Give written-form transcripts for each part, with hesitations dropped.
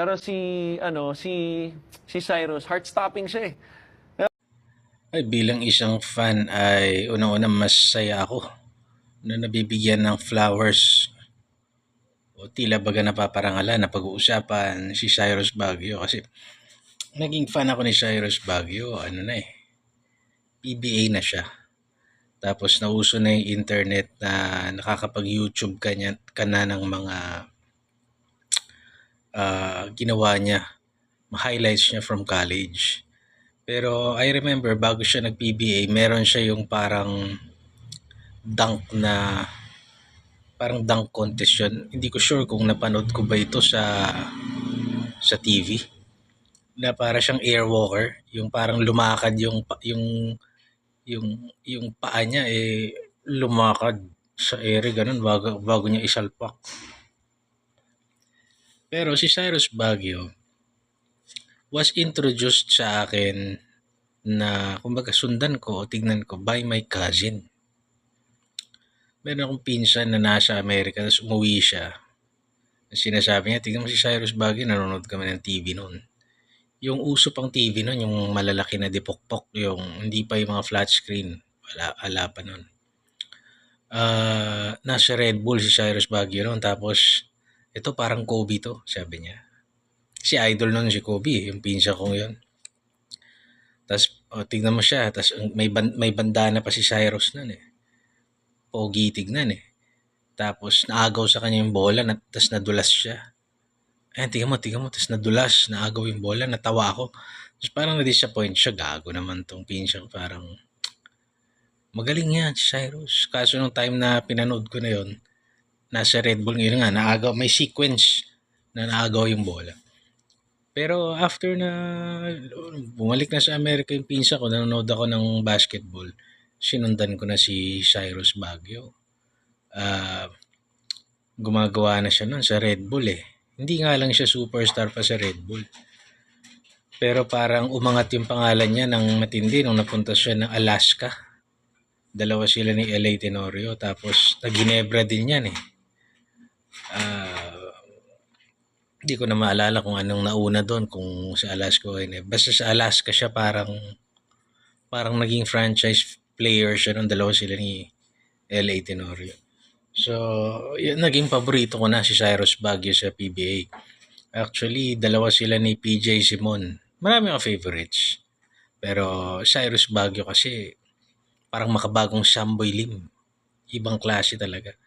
Pero si Cyrus, heart-stopping siya eh. Ay, bilang isang fan ay unang-una masaya ako na nabibigyan ng flowers o tila baga napaparangalan na pag-uusapan si Cyrus Baguio kasi naging fan ako ni Cyrus Baguio, ano na eh, PBA na siya. Tapos nauso na yung internet na nakakapag-YouTube ka na ng mga ginawa niya, highlights niya from college. Pero I remember bago siya nag-PBA, meron siya yung dunk na parang dunk contest yun. Hindi ko sure kung napanood ko ba ito sa TV. Na para siyang airwalker, yung parang lumakad yung paa niya eh lumakad sa ere ganun bago niya isalpak. Pero si Cyrus Baguio was introduced sa akin na kumbaga sundan ko o tignan ko by my cousin. Meron akong pinsan na nasa Amerika tapos umuwi siya. Sinasabi niya, tignan mo si Cyrus Baguio, nanonood kami ng TV noon. Yung uso pang TV noon, yung malalaki na dipokpok, yung hindi pa yung mga flat screen. Wala pa noon. Nasa Red Bull si Cyrus Baguio noon. Tapos, ito parang Kobe to, sabi niya. Si idol noon si Kobe, yung pinsa kong yun. Tapos, tignan mo siya. Tapos, may bandana pa si Cyrus noon eh. Pogi tignan eh. Tapos, naagaw sa kanya yung bola, tapos nadulas siya. Ayan, tingnan mo, tapos nadulas, naagaw yung bola, natawa ako. Tapos parang na-disappoint siya, gago naman tong pinsa, parang magaling yan si Cyrus. Kaso nung time na pinanood ko na yon, nasa Red Bull ngayon nga, naagaw, may sequence na naagaw yung bola. Pero after na bumalik na sa Amerika yung pinsa ko, nanonood ako ng basketball, sinundan ko na si Cyrus Baguio. Gumagawa na siya nun sa Red Bull eh. Hindi nga lang siya superstar pa sa Red Bull. Pero parang umangat yung pangalan niya ng matindi nung napunta siya ng Alaska. Dalawa sila ni LA Tenorio. Tapos nag-Ginebra din yan eh. Hindi ko na maalala kung anong nauna doon, kung sa Alaska o Ginebra. Basta sa Alaska siya parang naging franchise player siya nung dalawa sila ni LA Tenorio. So, yun, naging paborito ko na si Cyrus Baguio sa PBA. Actually, dalawa sila ni PJ Simon. Marami akong favorites. Pero Cyrus Baguio kasi parang makabagong Samboy Lim. Ibang klase talaga.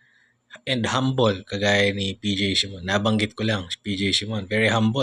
And humble, kagaya ni PJ Simon. Nabanggit ko lang, si PJ Simon. Very humble.